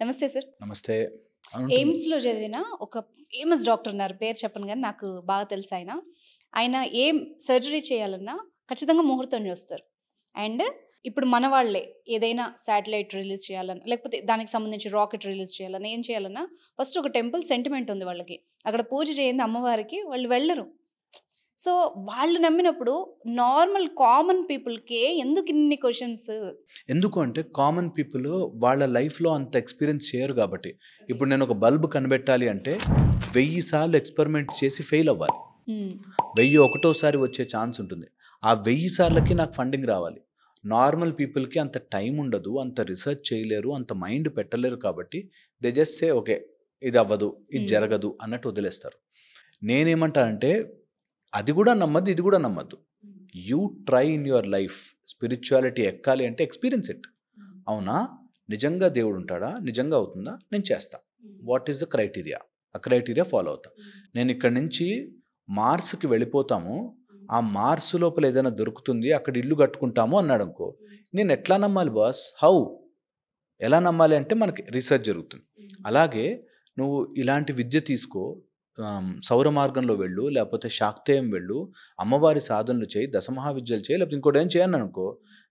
నమస్తే సార్. నమస్తే. ఉంటుంది. ఎయిమ్స్‌లో చదివిన ఒక ఫేమస్ డాక్టర్ ఉన్నారు. పేరు చెప్పను గానీ నాకు బాగా తెలుసాయన. ఆయన ఏం సర్జరీ చేయాలన్నా ఖచ్చితంగా ముహూర్తం చూస్తారు. అండ్ ఇప్పుడు మన వాళ్ళే ఏదైనా శాటిలైట్ రిలీజ్ చేయాలన్నా, లేకపోతే దానికి సంబంధించి రాకెట్ రిలీజ్ చేయాలన్నా, ఏం చేయాలన్నా ఫస్ట్ ఒక టెంపుల్ సెంటిమెంట్ ఉంది వాళ్ళకి. అక్కడ పూజ చేయంది అమ్మవారికి వాళ్ళు వెళ్ళరు. సో, వాళ్ళు నమ్మినప్పుడు నార్మల్ కామన్ పీపుల్‌కే ఎందుకు ఇన్ని క్వెషన్స్? ఎందుకు అంటే కామన్ పీపుల్ వాళ్ళ లైఫ్‌లో అంత ఎక్స్‌పీరియన్స్ చేయరు కాబట్టి. ఇప్పుడు నేను ఒక బల్బ్ కనిపెట్టాలి అంటే 1000 సార్లు ఎక్స్‌పెరిమెంట్ చేసి ఫెయిల్ అవ్వాలి. హ్మ్. 1001 వచ్చే ఛాన్స్ ఉంటుంది. ఆ 1000 సార్లకి నాకు ఫండింగ్ రావాలి. నార్మల్ పీపుల్‌కి అంత టైం ఉండదు. అంత రిసర్చ్ చేయలేరు. అంత మైండ్ పెట్టలేరు కాబట్టి దే జస్ట్ సే ఓకే. ఇది అవ్వదు. ఇది హ్మ్. జరగదు అన్నట్టు వదిలేస్తారు. నేనేమంటానంటే అది కూడా నమ్మద్దు. ఇది కూడా నమ్మద్దు. You try in your life. Spirituality ఎక్కాలి అంటే ఎక్స్పీరియన్స్ ఇట్. అవునా? నిజంగా దేవుడు ఉంటాడా? నిజంగా అవుతుందా? నేను చేస్తా. What is the criteria? ఆ క్రైటీరియా ఫాలో అవుతా. నేను ఇక్కడి నుంచి మార్స్‌కి వెళ్ళిపోతాము. ఆ మార్స్ లోపల ఏదైనా దొరుకుతుంది. అక్కడ ఇల్లు కట్టుకుంటాము అన్నాడనుకో. నేను ఎట్లా నమ్మాలి బాస్? హౌ? ఎలా నమ్మాలి అంటే మనకి రీసెర్చ్ జరుగుతుంది. అలాగే నువ్వు ఇలాంటి విద్య తీసుకో. సౌర మార్గంలో వెళ్ళు, లేకపోతే శాక్తేయం వెళ్ళు, అమ్మవారి సాధనలు చేయి, దశమహావిద్యలు చేయి, లేకపోతే ఇంకోటి ఏం చేయను అనుకో,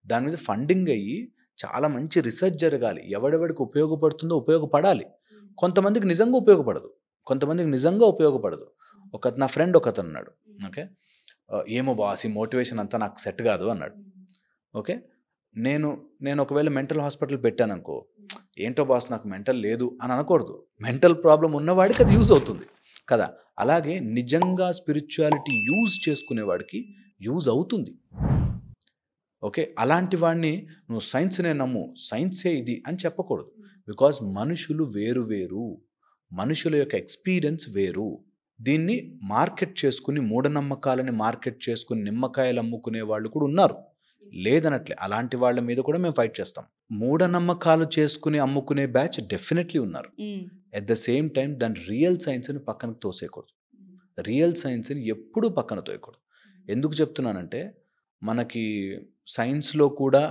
దాని మీద ఫండింగ్ అయ్యి చాలా మంచి రీసెర్చ్ జరగాలి. ఎవడెవడికి ఉపయోగపడుతుందో ఉపయోగపడాలి. కొంతమందికి నిజంగా ఉపయోగపడదు. కొంతమందికి నిజంగా ఉపయోగపడదు. నా ఫ్రెండ్ ఒకతను ఉన్నాడు. ఓకే. ఏమో బాస్ ఈ మోటివేషన్ అంతా నాకు సెట్ కాదు అన్నాడు. ఓకే. నేను ఒకవేళ మెంటల్ హాస్పిటల్ పెట్టాననుకో, ఏంటో బాస్ నాకు మెంటల్ లేదు అని అనకూడదు. మెంటల్ ప్రాబ్లం ఉన్నవాడికి అది యూజ్ అవుతుంది కదా. అలాగే నిజంగా స్పిరిచువాలిటీ యూజ్ చేసుకునేవాడికి యూజ్ అవుతుంది. ఓకే. అలాంటి వాడిని నువ్వు సైన్స్నే నమ్ము, సైన్సే ఇది అని చెప్పకూడదు. బికాజ్ మనుషులు వేరు వేరు, మనుషుల యొక్క ఎక్స్పీరియన్స్ వేరు. దీన్ని మార్కెట్ చేసుకుని, మూఢనమ్మకాలని మార్కెట్ చేసుకుని నిమ్మకాయలు అమ్ముకునే వాళ్ళు కూడా ఉన్నారు. లేదనట్లే. అలాంటి వాళ్ళ మీద కూడా మేము ఫైట్ చేస్తాం. మూఢనమ్మకాలు చేసుకుని అమ్ముకునే బ్యాచ్ డెఫినెట్లీ ఉన్నారు. ఎట్ ద సేమ్ టైం దాని రియల్ సైన్స్ని పక్కనకు తోసేయకూడదు. రియల్ సైన్స్ని ఎప్పుడూ పక్కన తోయకూడదు. ఎందుకు చెప్తున్నానంటే మనకి సైన్స్లో కూడా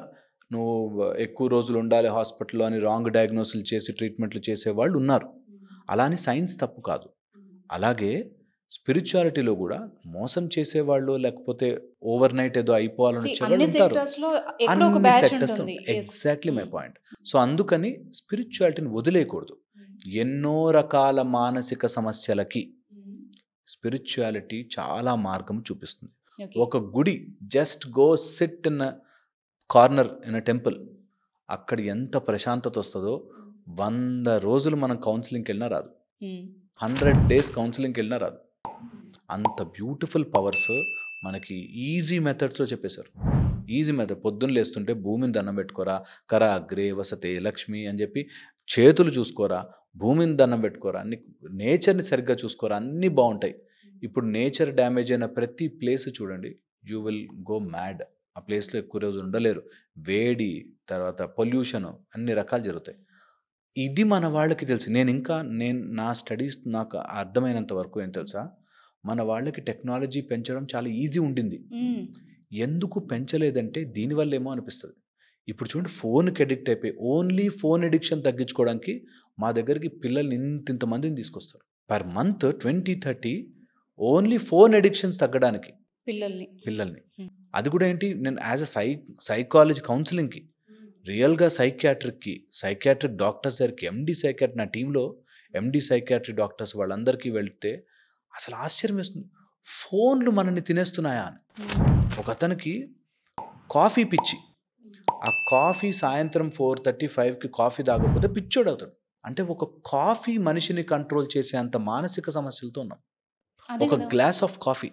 నువ్వు ఎక్కువ రోజులు ఉండాలి హాస్పిటల్లో అని రాంగ్ డయాగ్నోసిల్ చేసి ట్రీట్మెంట్లు చేసేవాళ్ళు ఉన్నారు. అలా అని సైన్స్ తప్పు కాదు. అలాగే స్పిరిచువాలిటీలో కూడా మోసం చేసేవాళ్ళు, లేకపోతే ఓవర్ నైట్ ఏదో అయిపోవాలని వచ్చేవాళ్ళు అన్ని ఉంటారు. సెక్టర్స్‌లో ఎక్కడో ఒక బ్యాచ్ ఉంటుంది. Exactly my point. సో అందుకని స్పిరిచువాలిటీని వదిలేయకూడదు. ఎన్నో రకాల మానసిక సమస్యలకి స్పిరిచువాలిటీ చాలా మార్గం చూపిస్తుంది. ఒక గుడి, just go SIT in corner in a temple, అక్కడ ఎంత ప్రశాంతత వస్తుందో 100 రోజులు మనం కౌన్సిలింగ్కి వెళ్ళినా రాదు. 100 days కౌన్సిలింగ్కి వెళ్ళినా రాదు. అంత బ్యూటిఫుల్ పవర్స్ మనకి ఈజీ మెథడ్స్లో చెప్పేశారు. Easy method. పొద్దున్న లేస్తుంటే భూమిని దండం పెట్టుకోరా, కర అగ్రే వసతే లక్ష్మి అని చెప్పి చేతులు చూసుకోరా, భూమిని దండం పెట్టుకోరా, అన్ని నేచర్ని సరిగ్గా చూసుకోరా, అన్నీ బాగుంటాయి. ఇప్పుడు నేచర్ డ్యామేజ్ అయిన ప్రతి ప్లేస్ చూడండి, యూ విల్ గో మ్యాడ్. ఆ ప్లేస్లో ఎక్కువ రోజులు ఉండలేరు. వేడి, తర్వాత పొల్యూషన్, అన్ని రకాలు జరుగుతాయి. ఇది మన వాళ్ళకి తెలుసు. నేను నా స్టడీస్ నాకు అర్థమైనంత వరకు ఏం తెలుసా, మన వాళ్ళకి టెక్నాలజీ పెంచడం చాలా ఈజీ ఉండింది. ఎందుకు పెంచలేదంటే దీనివల్ల ఏమో అనిపిస్తుంది. ఇప్పుడు చూడండి, ఫోన్కి అడిక్ట్ అయిపోయి ఓన్లీ ఫోన్ అడిక్షన్ తగ్గించుకోవడానికి మా దగ్గరికి పిల్లల్ని ఇంతమందిని తీసుకొస్తారు. Per month 20-30 only phone addictions తగ్గడానికి పిల్లల్ని. అది కూడా ఏంటి, నేను యాజ్ అ సైకాలజీ కౌన్సిలింగ్కి, రియల్గా సైకాట్రిక్ డాక్టర్స్ దగ్గరికి, ఎండి సైకాట్రిక్, నా టీంలో ఎండి సైకాట్రిక్ డాక్టర్స్ వాళ్ళందరికీ వెళ్తే అసలు ఆశ్చర్యం వేస్తుంది. ఫోన్లు మనల్ని తినేస్తున్నాయా అని. ఒక అతనికి కాఫీ పిచ్చి. ఆ కాఫీ సాయంత్రం 4:30-5కి కాఫీ తాగకపోతే పిచ్చోడు అవుతాడు. అంటే ఒక కాఫీ మనిషిని కంట్రోల్ చేసే అంత మానసిక సమస్యలతో ఉన్నాం. ఒక గ్లాస్ ఆఫ్ కాఫీ